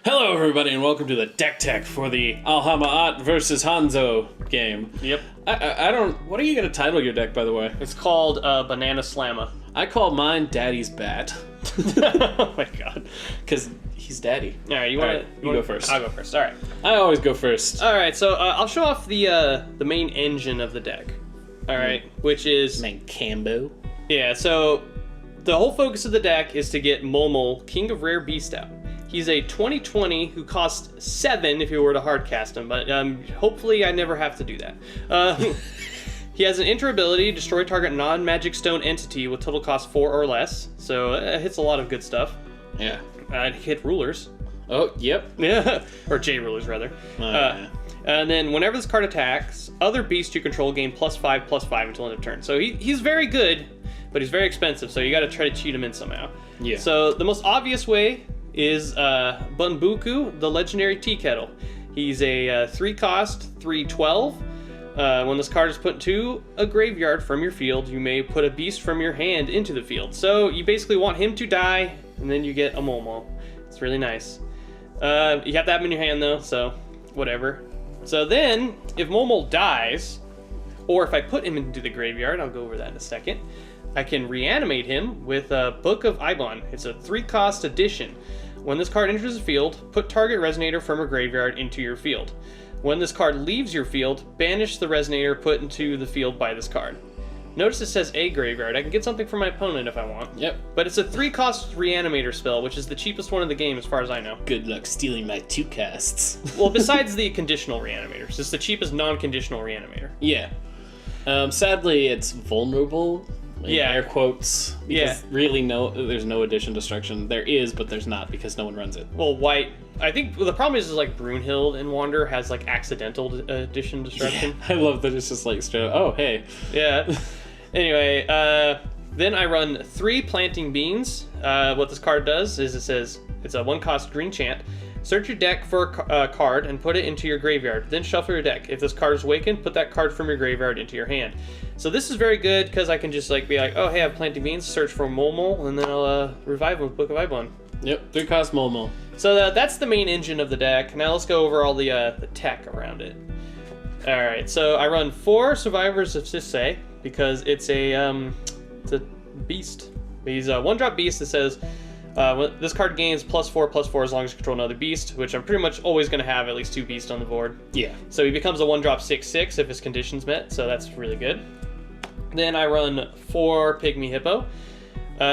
Hello, everybody, and welcome to the deck tech for the Alhama'at versus Hanzo game. Yep. I don't... What are you going to title your deck, by the way? It's called Banana Slamma. I call mine Daddy's Bat. Oh my god. Because he's daddy. Alright, you want to... You go first. I'll go first. Alright. I always go first. Alright, so I'll show off the main engine of the deck. Alright, which is... Main combo. Yeah, so the whole focus of the deck is to get Momo, King of Rare Beast out. He's a 2020 who costs 7 if you were to hard cast him, but hopefully I never have to do that. He has an enter ability, destroy target non-magic stone entity with total cost 4 or less, so it hits a lot of good stuff. Yeah. Hit rulers. Oh, yep. Yeah, or J rulers rather. Yeah. And then whenever this card attacks, other beasts you control gain +5/+5 until end of turn. So he's very good, but he's very expensive, so you gotta try to cheat him in somehow. Yeah. So the most obvious way is Bunbuku, the legendary tea kettle. He's a 3-cost, 3/12. When this card is put into a graveyard from your field, you may put a beast from your hand into the field. So you basically want him to die, and then you get a Momo. It's really nice. You have to have him in your hand though, so whatever. So then, if Momo dies, or if I put him into the graveyard, I'll go over that in a second, I can reanimate him with a Book of Ibon. It's a 3-cost addition. When this card enters the field, put target resonator from a graveyard into your field. When this card leaves your field, banish the resonator put into the field by this card. Notice it says a graveyard. I can get something from my opponent if I want. Yep. But it's a 3-cost reanimator spell, which is the cheapest one in the game as far as I know. Good luck stealing my 2 casts. Well, besides the conditional reanimators. It's the cheapest non-conditional reanimator. Yeah. Sadly, it's vulnerable. Yeah. Air quotes. Because really there's no addition destruction. There is, but there's not because no one runs it. Well, white. I think the problem is like Brunhild in Wander has like accidental addition destruction. Yeah, I love that it's just like straight up, oh, hey. Yeah. Anyway, then I run 3 planting beans. What this card does is it says it's a 1-cost green chant. Search your deck for a card and put it into your graveyard. Then shuffle your deck. If this card is awakened, put that card from your graveyard into your hand. So this is very good because I can just like be like, oh hey, I have planting beans. Search for Momo, and then I'll revive him with Book of Ibon. Yep, 3-cost Momo. So that's the main engine of the deck. Now let's go over all the tech around it. All right, so I run 4 Survivors of Sisei because it's a beast. He's a 1-drop beast that says. This card gains +4/+4 as long as you control another beast, which I'm pretty much always going to have at least 2 beasts on the board. Yeah. So he becomes a 1-drop 6/6 if his condition's met, so that's really good. Then I run 4 Pygmy Hippo.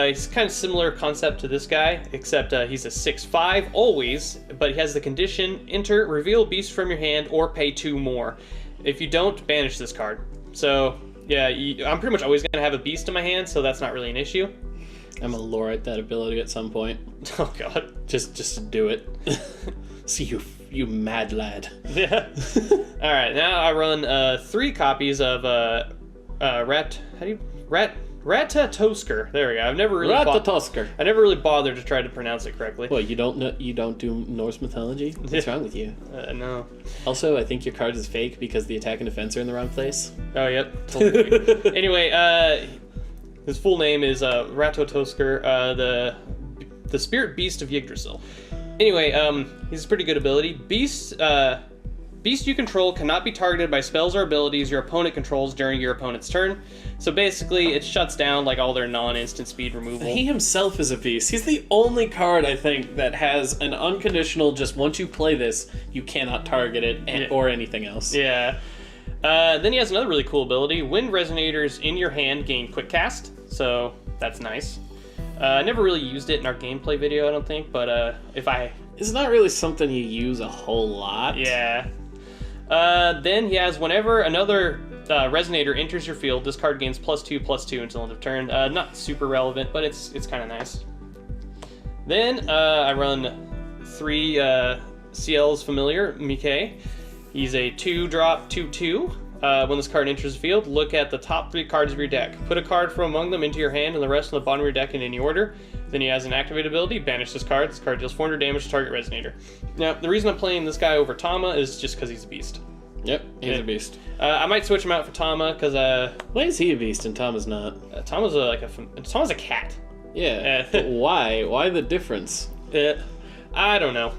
He's kind of similar concept to this guy, except he's a 6/5 always, but he has the condition, enter, reveal beast from your hand, or pay 2 more. If you don't, banish this card. So, yeah, I'm pretty much always going to have a beast in my hand, so that's not really an issue. I'm gonna lure at that ability at some point. Oh god. Just to do it. See you mad lad. Yeah. Alright, now I run 3 copies of Ratatosker. There we go. I've never really Ratatosker. I never really bothered to try to pronounce it correctly. Well, you don't do Norse mythology? What's wrong with you? No. Also, I think your card is fake because the attack and defense are in the wrong place. Oh, yep. Totally. Anyway, his full name is Ratatosker, the spirit beast of Yggdrasil. Anyway, he's a pretty good ability. Beast you control cannot be targeted by spells or abilities your opponent controls during your opponent's turn. So basically, it shuts down like all their non-instant speed removal. He himself is a beast. He's the only card, I think, that has an unconditional, just once you play this, you cannot target it or anything else. Yeah. Then he has another really cool ability. Wind resonators in your hand gain quick cast, so that's nice. I never really used it in our gameplay video, I don't think, but if I... It's not really something you use a whole lot. Yeah. Then he has whenever another resonator enters your field, this card gains +2/+2 until end of turn. Not super relevant, but it's kind of nice. Then I run 3 CL's Familiar, Mike. He's a 2-drop 2/2. When this card enters the field, look at the top 3 cards of your deck. Put a card from among them into your hand and the rest on the bottom of your deck in any order. Then he has an activate ability, banish this card. This card deals 400 damage to target resonator. Now, the reason I'm playing this guy over Tama is just because he's a beast. Yep, he's a beast. I might switch him out for Tama because why is he a beast and Tama's not? Tama's a cat. Yeah, but why? Why the difference? I don't know.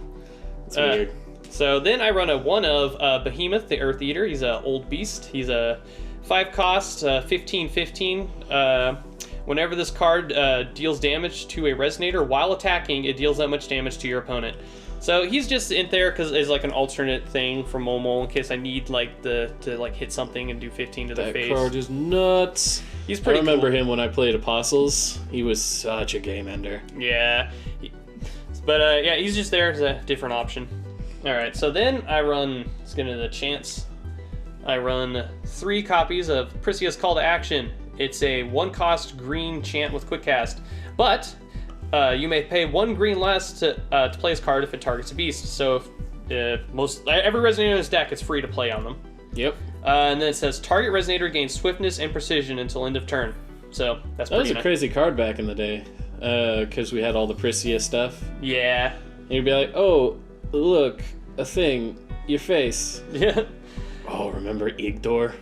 It's weird. So then I run a 1 of Behemoth, the Earth Eater. He's an old beast. He's a 5 cost, 15/15. Whenever this card deals damage to a Resonator while attacking, it deals that much damage to your opponent. So he's just in there because it's like an alternate thing for Momo in case I need like to like hit something and do 15 to their face. That card is nuts. He's pretty I remember cool. him when I played Apostles. He was such a game ender. Yeah. But yeah, he's just there as a different option. Alright, so then I run, let's get into the chance. I run 3 copies of Priscia's Call to Action. It's a 1-cost green chant with quick cast. But you may pay 1 green less to play this card if it targets a beast. So if every Resonator in this deck is free to play on them. Yep. And then it says target Resonator gains swiftness and precision until end of turn. So that's That was pretty a nice. crazy card back in the day. Because we had all the Priscia stuff. Yeah. And you'd be like, oh, look, a thing. Your face. Yeah. Oh, remember Igdor?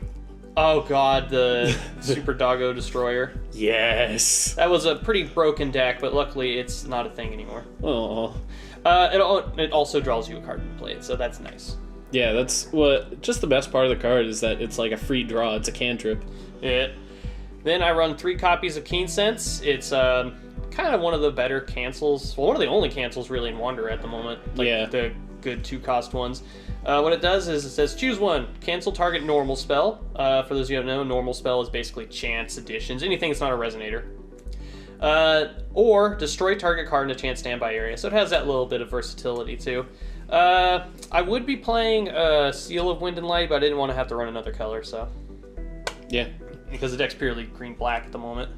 Oh god, the Super Doggo Destroyer. Yes. That was a pretty broken deck, but luckily it's not a thing anymore. Oh. It also draws you a card to play it, so that's nice. Yeah, that's what. Just the best part of the card is that it's like a free draw. It's a cantrip. Yeah. Then I run 3 copies of Keen Sense. It's kind of one of the better cancels. Well, one of the only cancels really in Wanderer at the moment. Like Yeah. the good 2-cost ones. What it does is it says choose 1. Cancel target normal spell. For those of you who don't know, normal spell is basically chance additions. Anything that's not a Resonator. Or destroy target card in a chance standby area. So it has that little bit of versatility too. I would be playing Seal of Wind and Light, but I didn't want to have to run another color, so. Yeah. Because the deck's purely green-black at the moment.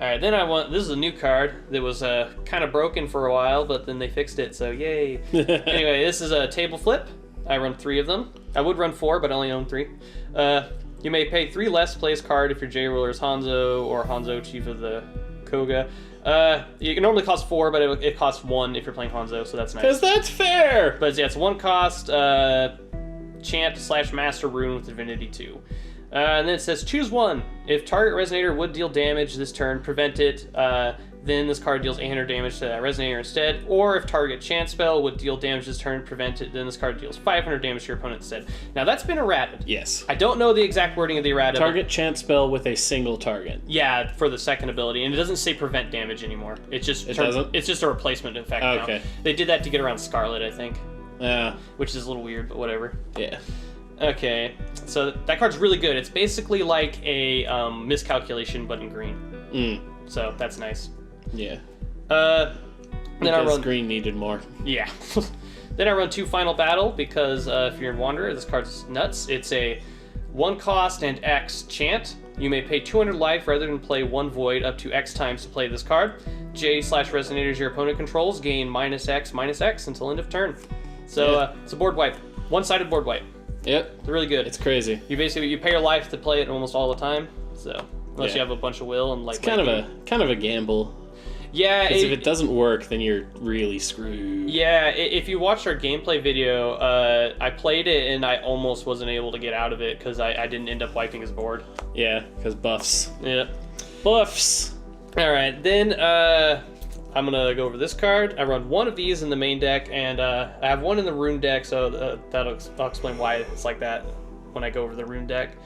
Alright, then this is a new card that was kind of broken for a while, but then they fixed it, so yay. Anyway, this is a table flip. I run 3 of them. I would run 4, but I only own 3. You may pay 3 less to play this card if your J-Ruler is Hanzo or Hanzo, Chief of the Koga. It can normally cost 4, but it costs 1 if you're playing Hanzo, so that's nice. Because that's fair! But yeah, it's 1 cost, chant/master rune with Divinity 2. And then it says, choose 1. If target Resonator would deal damage this turn, prevent it, then this card deals 800 damage to that Resonator instead. Or if target chant spell would deal damage this turn, prevent it, then this card deals 500 damage to your opponent instead. Now that's been errated. Yes. I don't know the exact wording of the errata. Target chant spell with a single target. Yeah, for the second ability, and it doesn't say prevent damage anymore. It's just doesn't? It's just a replacement effect now. Okay. They did that to get around Scarlet, I think, Yeah. which is a little weird, but whatever. Yeah. Okay, so that card's really good. It's basically like a miscalculation, but in green. So that's nice. Yeah. Then I Because run green needed more. Yeah. Then I run 2 Final Battle because if you're in Wanderer, this card's nuts. It's a 1 cost and X chant. You may pay 200 life rather than play 1 void up to X times to play this card. J/Resonators your opponent controls gain -X/X until end of turn. So it's a board wipe, 1-sided board wipe. Yep. It's really good. It's crazy. You basically pay your life to play it almost all the time. So unless you have a bunch of will and like. It's kind of a gamble. Yeah. Because if it doesn't work, then you're really screwed. Yeah. If you watched our gameplay video, I played it and I almost wasn't able to get out of it because I didn't end up wiping his board. Yeah, because buffs. Yeah. Buffs. All right, then I'm gonna go over this card. I run 1 of these in the main deck, and I have 1 in the rune deck, so I'll explain why it's like that when I go over the rune deck.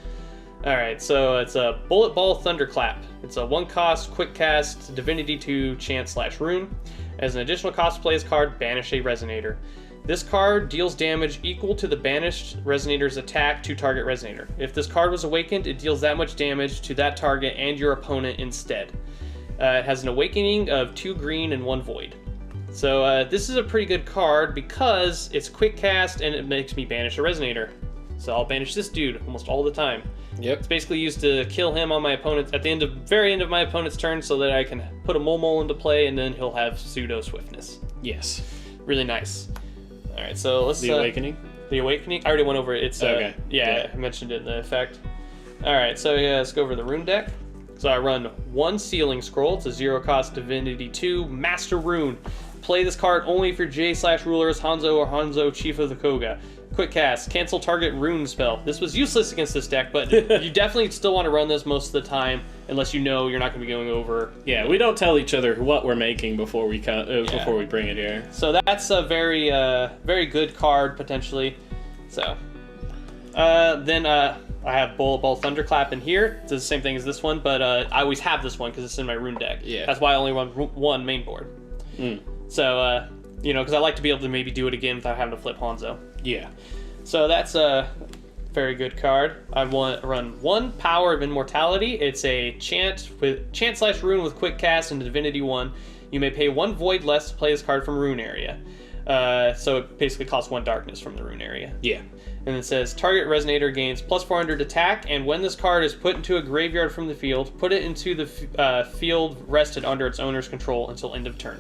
All right, so it's a Bullet Ball Thunderclap. It's a 1-cost quick cast Divinity 2 chant/rune. As an additional cost to play this card, banish a Resonator. This card deals damage equal to the banished Resonator's attack to target Resonator. If this card was awakened, it deals that much damage to that target and your opponent instead. It has an awakening of 2 green and 1 void. So this is a pretty good card because it's quick cast and it makes me banish a Resonator. So I'll banish this dude almost all the time. Yep. It's basically used to kill him on my opponent's at the very end of my opponent's turn, so that I can put a Mole into play and then he'll have pseudo swiftness. Yes. Really nice. All right, so let's The Awakening? The Awakening. I already went over it. It's okay. Yeah, I mentioned it in the effect. All right, so yeah, let's go over the rune deck. So I run 1 Sealing Scroll. It's a 0-cost Divinity 2 Master Rune. Play this card only if your J/Ruler is Hanzo or Hanzo, Chief of the Koga. Quick cast. Cancel target rune spell. This was useless against this deck, but you definitely still want to run this most of the time unless you know you're not going to be going over. Yeah, we don't tell each other what we're making before we before we bring it here. So that's a very very good card potentially. So then I have Bullet Ball Thunderclap in here. It's the same thing as this one, but I always have this one because it's in my rune deck. Yeah. That's why I only run one main board. So because I like to be able to maybe do it again without having to flip Hanzo. Yeah. So that's a very good card. I run 1 Power of Immortality. It's a chant / rune with quick cast and Divinity 1. You may pay 1 void less to play this card from rune area. So it basically costs 1 darkness from the rune area. Yeah. And it says target resonator gains plus 400 attack, and when this card is put into a graveyard from the field, put it into the field rested under its owner's control until end of turn.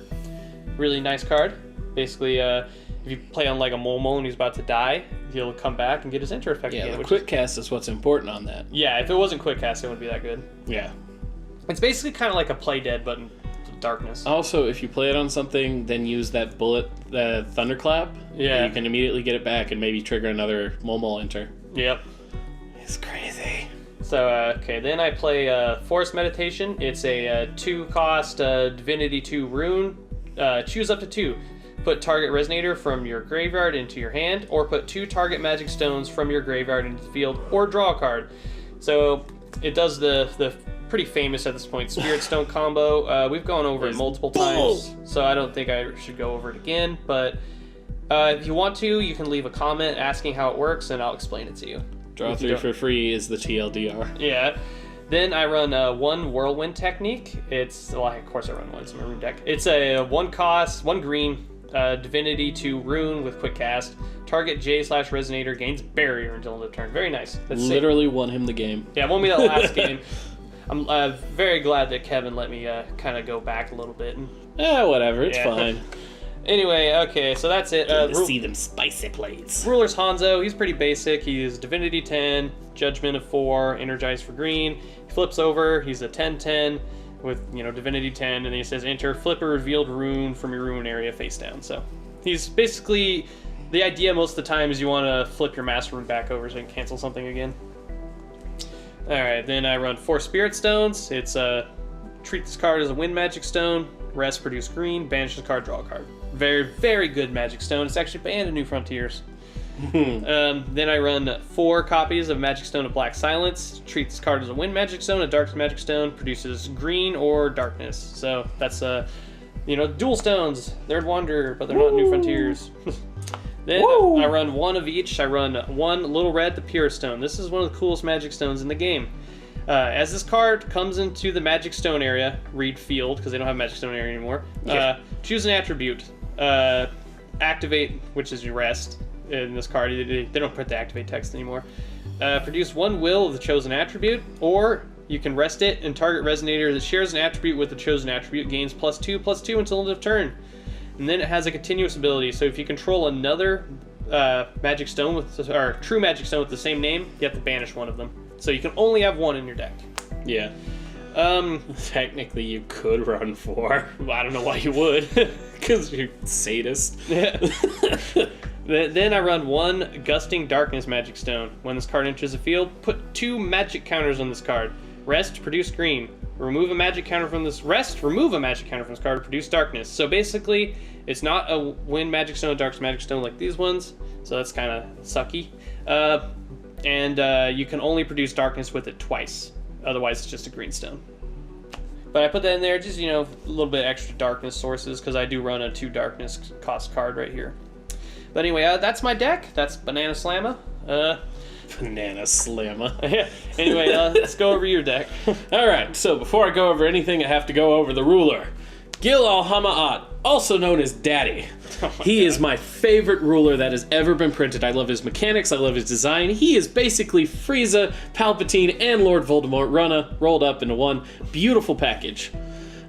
Really nice card. Basically, if you play on like a Momo and he's about to die, he'll come back and get his enter effect again. The quick cast is what's important on that. Yeah, if it wasn't quick cast, it wouldn't be that good. Yeah. It's basically kind of like a play dead, but in darkness. Also, if you play it on something, then use that bullet, the Thunderclap. Yeah. You can immediately get it back and maybe trigger another Momo enter. Yep. It's crazy. So, okay, then I play Forest Meditation. It's a 2-cost Divinity 2 rune. Choose up to 2. Put target resonator from your graveyard into your hand, or put 2 target magic stones from your graveyard into the field, or draw a card. So it does the pretty famous at this point Spirit Stone combo. We've gone over it multiple times, so I don't think I should go over it again. But if you want to, you can leave a comment asking how it works, and I'll explain it to you. Draw 3 for free is the TLDR. Yeah. Then I run 1 Whirlwind Technique. Of course I run one. It's my rune deck. It's a 1-cost, 1 green. Divinity 2 rune with quick cast. Target J/resonator gains barrier until end of turn. Very nice. That's literally won him the game. Yeah, won me that last game. I'm very glad that Kevin let me kind of go back a little bit. Whatever. It's fine. Anyway, okay, so that's it. See them spicy plates. Ruler's Hanzo. He's pretty basic. He's Divinity 10, Judgment of 4, Energize for green. He flips over. He's a 10/10. With, Divinity 10, and then he says, enter, flip a revealed rune from your rune area face down. So he's basically, the idea most of the time is you want to flip your master rune back over so you can cancel something again. Alright, then I run 4 Spirit Stones. It's, treat this card as a wind magic stone, rest, produce green, banish the card, draw a card. Very, very good magic stone. It's actually banned in New Frontiers. Then I run 4 copies of Magic Stone of Black Silence. Treat this card as a wind magic stone, a dark magic stone, produces green or darkness. So that's dual stones. They're Wanderer, but they're not New Frontiers. Then I run 1 of each. I run 1 Little Red, the Pure Stone. This is one of the coolest magic stones in the game. As this card comes into the Magic Stone area, read field because they don't have Magic Stone area anymore. Choose an attribute. Activate, which is your rest. In this card, they don't put the activate text anymore. Produce 1 will of the chosen attribute, or you can rest it and target resonator that shares an attribute with the chosen attribute gains +2/+2 until end of turn. And then it has a continuous ability, so if you control another magic stone or true magic stone with the same name, you have to banish one of them. So you can only have 1 in your deck. Yeah. Technically, you could run 4. Well, I don't know why you would. Because you're sadist. Yeah. Then I run 1 Gusting Darkness Magic Stone. When this card enters the field, put 2 magic counters on this card. Rest, produce green. Remove a magic counter from this card to produce darkness. So basically, it's not a wind magic stone, a dark magic stone like these ones. So that's kind of sucky. And you can only produce darkness with it twice. Otherwise, it's just a green stone. But I put that in there, just, a little bit extra darkness sources, because I do run a 2 darkness cost card right here. But anyway, that's my deck. That's Banana Slamma. Banana Slamma. Yeah. Anyway, let's go over your deck. Alright, so before I go over anything, I have to go over the ruler. Gill Alhama'at, also known as Daddy. He is my favorite ruler that has ever been printed. I love his mechanics, I love his design. He is basically Frieza, Palpatine, and Lord Voldemort rolled up into one beautiful package.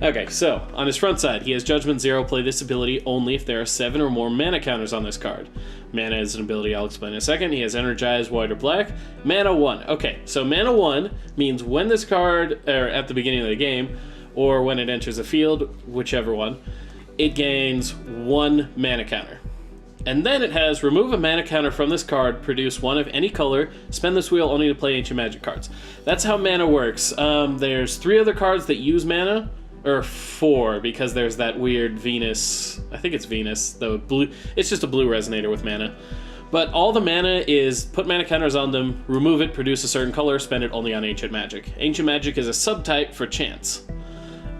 Okay, so, on his front side, he has Judgment 0, play this ability only if there are 7 or more mana counters on this card. Mana is an ability I'll explain in a second. He has Energize, White or Black. Mana 1. Okay, so Mana 1 means when this card, or at the beginning of the game, or when it enters the field, whichever one, it gains 1 mana counter. And then it has remove a mana counter from this card, produce one of any color, spend this wheel only to play Ancient Magic cards. That's how mana works. There's 3 other cards that use mana, or 4, because there's that weird Venus, I think it's Venus, the blue, it's just a blue resonator with mana. But all the mana is put mana counters on them, remove it, produce a certain color, spend it only on Ancient Magic. Ancient Magic is a subtype for chance.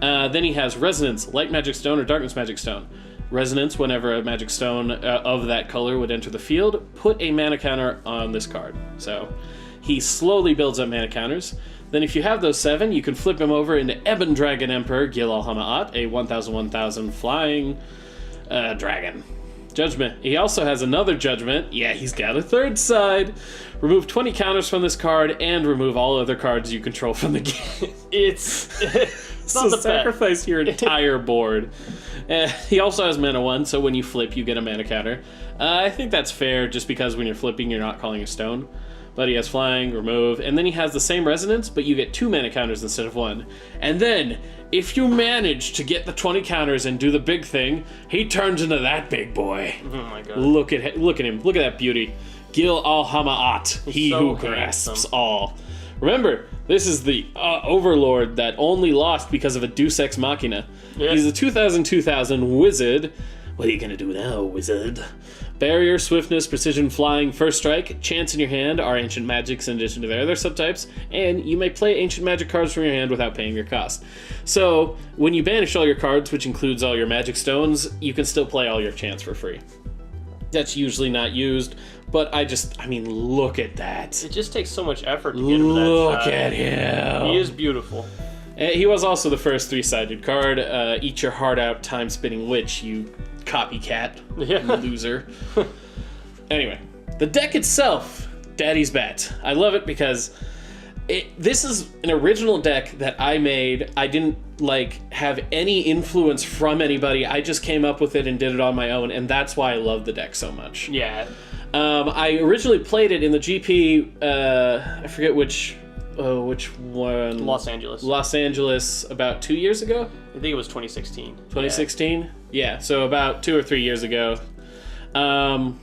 Then he has Resonance, Light Magic Stone or Darkness Magic Stone. Resonance, whenever a magic stone of that color would enter the field, put a mana counter on this card. So he slowly builds up mana counters. Then if you have those 7, you can flip him over into Ebon Dragon Emperor Gill Alhama'at, a 1,000/1,000 flying dragon. Judgment. He also has another Judgment. Yeah, he's got a 3rd side. Remove 20 counters from this card and remove all other cards you control from the game. It's not So the sacrifice best. your entire board. He also has mana 1, so when you flip, you get a mana counter. I think that's fair, just because when you're flipping, you're not calling a stone. But he has flying, remove, and then he has the same resonance, but you get 2 mana counters instead of 1. And then, if you manage to get the 20 counters and do the big thing, he turns into that big boy. Oh my god. Look at him, look at that beauty. Gill Alhama'at, he so who grasps handsome. all. Remember, this is the Overlord that only lost because of a Deus Ex Machina. Yeah. He's a 2000/2000 wizard. What are you gonna do now, wizard? Barrier, swiftness, precision, flying, first strike, chance in your hand are ancient magics in addition to their other subtypes, and you may play ancient magic cards from your hand without paying your cost. So, when you banish all your cards, which includes all your magic stones, you can still play all your chance for free. That's usually not used, but I mean, look at that. It just takes so much effort to get him to that Look side. at him. He is beautiful. He was also the first 3-sided card. Eat your heart out, time spinning witch, you copycat, Yeah. loser. Anyway, the deck itself, Daddy's Bet. I love it because this is an original deck that I made. I didn't have any influence from anybody. I just came up with it and did it on my own, and that's why I love the deck so much. Yeah. I originally played it in the GP. I forget which one. Los Angeles. Los Angeles about 2 years ago. I think it was 2016. 2016. Yeah. So about 2 or 3 years ago. Oh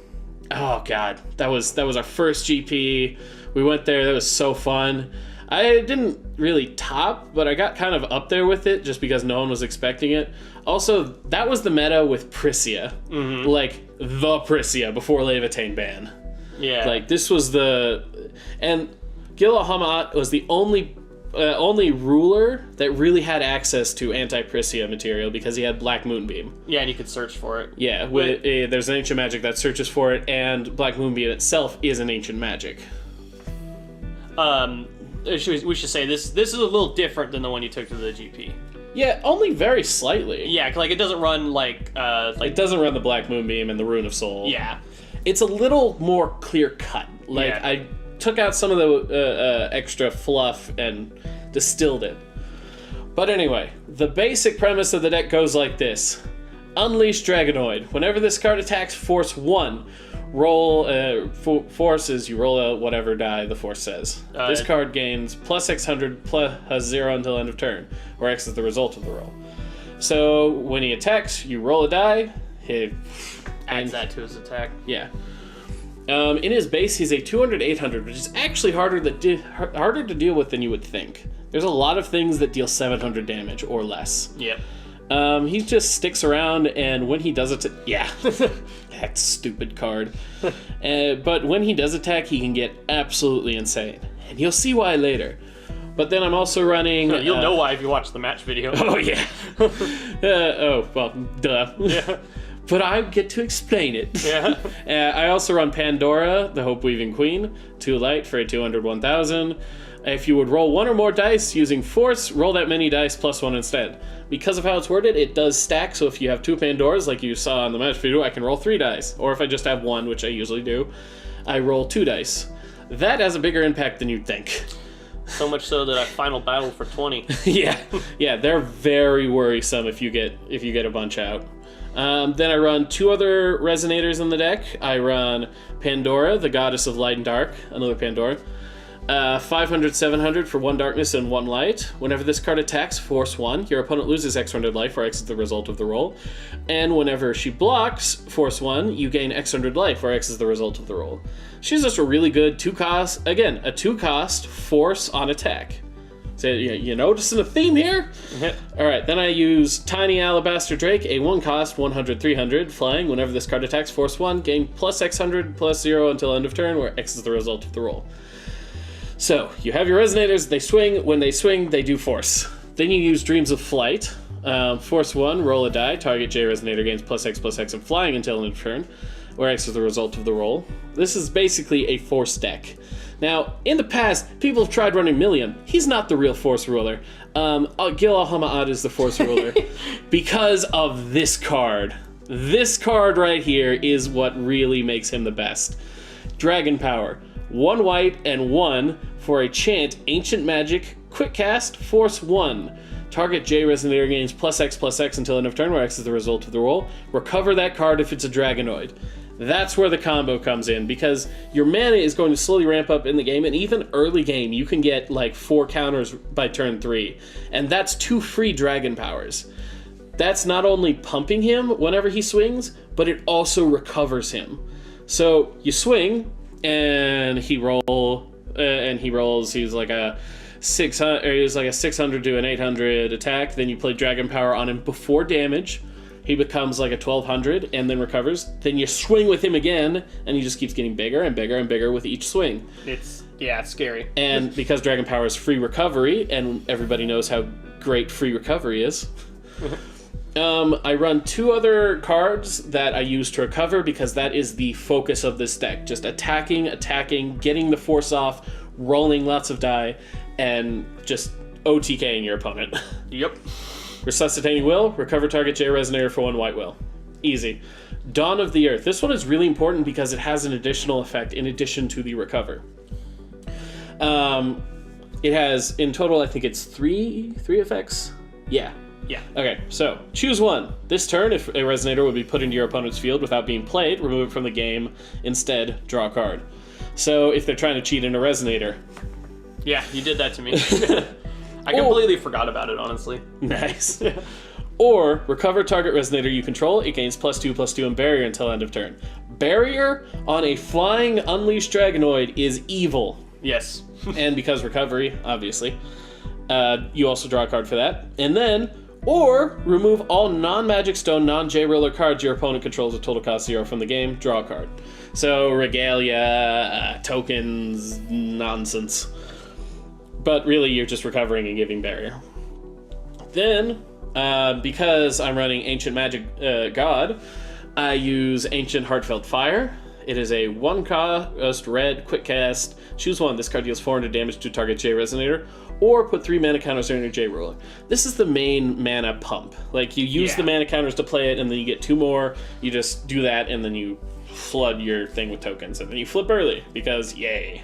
god, that was our first GP. We went there. That was so fun. I didn't really top, but I got kind of up there with it just because no one was expecting it. Also, that was the meta with Prisia. Mm-hmm. Like, the Prisia before Levitain ban. Yeah. Like, this was and Gill Alhama'at was the only ruler that really had access to anti-Prisia material because he had Black Moonbeam. Yeah, and you could search for it. Yeah, there's an ancient magic that searches for it, and Black Moonbeam itself is an ancient magic. We should say this is a little different than the one you took to the GP. Yeah, only very slightly. Yeah, it doesn't run It doesn't run the Black Moonbeam and the Rune of Soul. Yeah. It's a little more clear cut. Yeah. I took out some of the extra fluff and distilled it. But anyway, the basic premise of the deck goes like this. Unleash Dragonoid. Whenever this card attacks, force 1. Roll, force is you roll a whatever die the force says. This card gains plus X100 plus 0 until end of turn, where X is the result of the roll. So when he attacks, you roll a die, he Adds that to his attack. Yeah. In his base, he's a 200-800, which is actually harder to deal with than you would think. There's a lot of things that deal 700 damage or less. Yep. He just sticks around, and when he does it, that stupid card. But when he does attack, he can get absolutely insane, and you'll see why later. But then I'm also running. You'll know why if you watch the match video. Oh yeah. Duh. Yeah. But I get to explain it. Yeah. I also run Pandora, the Hope Weaving Queen, 2 light for a 200-1000. If you would roll 1 or more dice using Force, roll that many dice plus 1 instead. Because of how it's worded, it does stack, so if you have 2 Pandoras, like you saw in the match video, I can roll 3 dice. Or if I just have 1, which I usually do, I roll 2 dice. That has a bigger impact than you'd think. So much so that I final battle for 20. Yeah, they're very worrisome if you get a bunch out. Then I run 2 other Resonators in the deck. I run Pandora, the Goddess of Light and Dark, another Pandora. 500, 700 for 1 darkness and 1 light. Whenever this card attacks, force 1. Your opponent loses X hundred life, where X is the result of the roll. And whenever she blocks, force 1, you gain X hundred life, where X is the result of the roll. She's just a really good 2-cost, again, a 2-cost force on attack. So you noticing a theme here? Alright, then I use Tiny Alabaster Drake, a 1-cost, 100, 300, flying. Whenever this card attacks, force 1, gain plus X hundred, plus 0 until end of turn, where X is the result of the roll. So, you have your resonators, they swing. When they swing, they do force. Then you use Dreams of Flight. Force 1, roll a die. Target J resonator gains plus X and flying until end of turn, where X is the result of the roll. This is basically a force deck. Now, in the past, people have tried running Million. He's not the real force ruler. Gill Alhama'at is the force ruler because of this card. This card right here is what really makes him the best. Dragon Power. 1 white and 1 for a chant, Ancient Magic, quick cast, force 1. Target J resonator gains plus X until end of turn, where X is the result of the roll. Recover that card if it's a Dragonoid. That's where the combo comes in, because your mana is going to slowly ramp up in the game, and even early game, you can get like 4 counters by turn 3, and that's 2 free Dragon Powers. That's not only pumping him whenever he swings, but it also recovers him. So you swing, and he rolls. He's like a 600 to an 800 attack. Then you play Dragon Power on him before damage. He becomes like a 1200 and then recovers. Then you swing with him again, and he just keeps getting bigger and bigger and bigger with each swing. It's scary. And because Dragon Power is free recovery, and everybody knows how great free recovery is. I run 2 other cards that I use to recover, because that is the focus of this deck. Just attacking, getting the force off, rolling lots of die, and just OTKing your opponent. Yep. Resuscitating Will, recover target J resonator for 1 white will. Easy. Dawn of the Earth. This one is really important because it has an additional effect in addition to the recover. It has, in total, I think it's 3 effects? Yeah. Okay, so choose one. This turn, if a resonator would be put into your opponent's field without being played, remove it from the game. Instead, draw a card. So if they're trying to cheat in a resonator. Yeah, you did that to me. I completely forgot about it, honestly. Nice. Or recover target resonator you control. It gains +2/+2 and barrier until end of turn. Barrier on a flying unleashed Dragonoid is evil. Yes. And because recovery, obviously. You also draw a card for that. And then, or remove all non-magic stone, non-J-roller cards your opponent controls at total cost 0 from the game. Draw a card. So regalia, tokens, nonsense. But really, you're just recovering and giving barrier. Then, because I'm running Ancient Magic God, I use Ancient Heartfelt Fire. It is a 1-cost red quick cast. Choose one. This card deals 400 damage to target J resonator, or put 3 mana counters on your J roller. This is the main mana pump. Like, you use the mana counters to play it, and then you get 2 more. You just do that, and then you flood your thing with tokens, and then you flip early, because yay.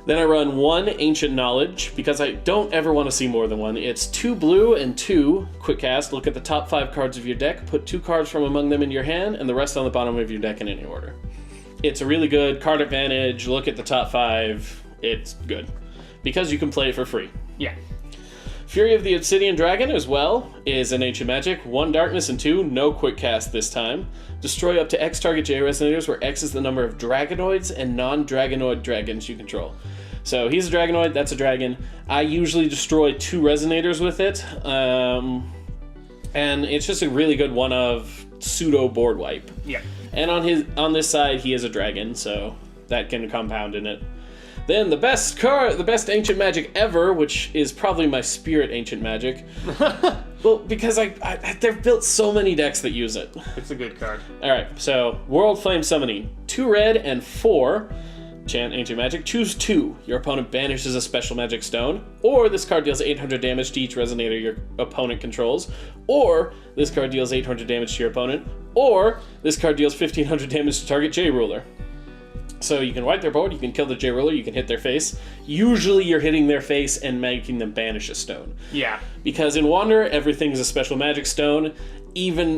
Then I run 1 Ancient Knowledge, because I don't ever want to see more than 1. It's 2 blue and 2 quick cast. Look at the top 5 cards of your deck, put 2 cards from among them in your hand, and the rest on the bottom of your deck in any order. It's a really good card advantage. Look at the top 5. It's good. Because you can play it for free. Yeah. Fury of the Obsidian Dragon, as well, is an Ancient Magic. 1 darkness and 2, no quick cast this time. Destroy up to X target J resonators, where X is the number of Dragonoids and non-Dragonoid dragons you control. So he's a Dragonoid, that's a dragon. I usually destroy 2 resonators with it. And it's just a really good one of pseudo board wipe. Yeah. And on this side, he is a dragon, so that can compound in it. Then the best Ancient Magic ever, which is probably my Spirit Ancient Magic. Well, because they've built so many decks that use it. It's a good card. Alright, so World Flame Summoning. 2 red and 4. Chant Ancient Magic. Choose 2. Your opponent banishes a special magic stone. Or this card deals 800 damage to each resonator your opponent controls. Or this card deals 800 damage to your opponent. Or this card deals 1500 damage to target J-Ruler. So you can wipe their board, you can kill the J-Roller, you can hit their face. Usually you're hitting their face and making them banish a stone. Yeah. Because in Wander, everything's a special magic stone. Even,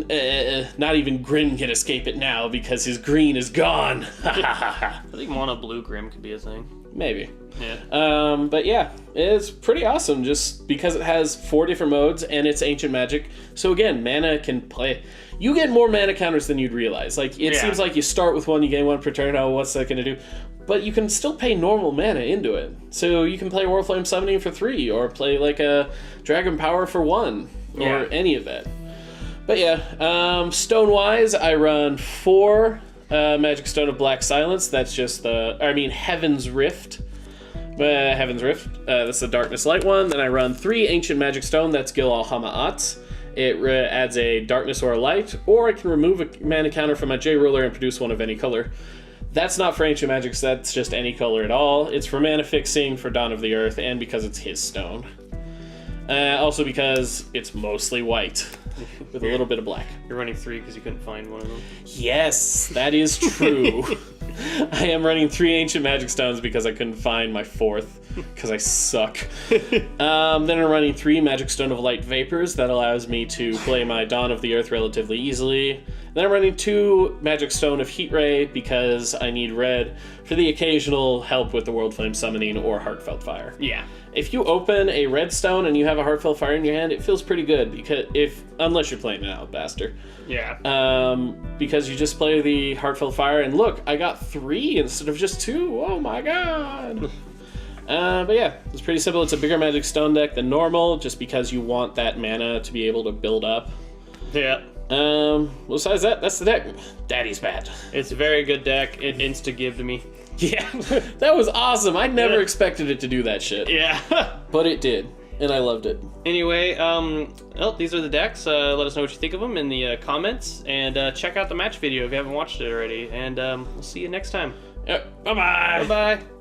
not even Grim can escape it now because his green is gone. I think mono blue Grim could be a thing. Maybe. Yeah. But yeah, it's pretty awesome just because it has 4 different modes and it's ancient magic. So again, mana can play. You get more mana counters than you'd realize. Like, it seems like you start with 1, you gain 1 per turn. Oh, what's that going to do? But you can still pay normal mana into it. So you can play Warflame Summoning for 3, or play like a Dragon Power for 1, or any of that. But yeah, stone-wise, I run 4 Magic Stone of Black Silence. That's just Heaven's Rift. Heaven's Rift. That's the Darkness Light one. Then I run 3 Ancient Magic Stone. That's Gill Alhama'at. It adds a Darkness or a Light, or I can remove a mana counter from my J-Ruler and produce one of any color. That's not for Ancient Magics, that's just any color at all. It's for mana fixing, for Dawn of the Earth, and because it's his stone. Also because it's mostly white, with a little bit of black. You're running 3 because you couldn't find one of them. Yes, that is true. I am running 3 Ancient Magic Stones because I couldn't find my 4th, because I suck. Then I'm running 3 Magic Stone of Light Vapors. That allows me to play my Dawn of the Earth relatively easily. Then I'm running 2 Magic Stone of Heat Ray because I need red for the occasional help with the World Flame Summoning or Heartfelt Fire. Yeah. If you open a red stone and you have a Heartfelt Fire in your hand, it feels pretty good, because unless you're playing an Alabaster. Yeah. Because you just play the Heartfelt Fire, and look, I got 3 instead of just 2. Oh my god. But yeah, it's pretty simple. It's a bigger Magic Stone deck than normal, just because you want that mana to be able to build up. Yeah. Besides that, that's the deck. Daddy's bad. It's a very good deck. It insta-give to me. Yeah, that was awesome. I never expected it to do that shit. Yeah. But it did, and I loved it. Anyway, these are the decks. Let us know what you think of them in the comments, and check out the match video if you haven't watched it already. And we'll see you next time. Yep. Bye-bye. Bye-bye.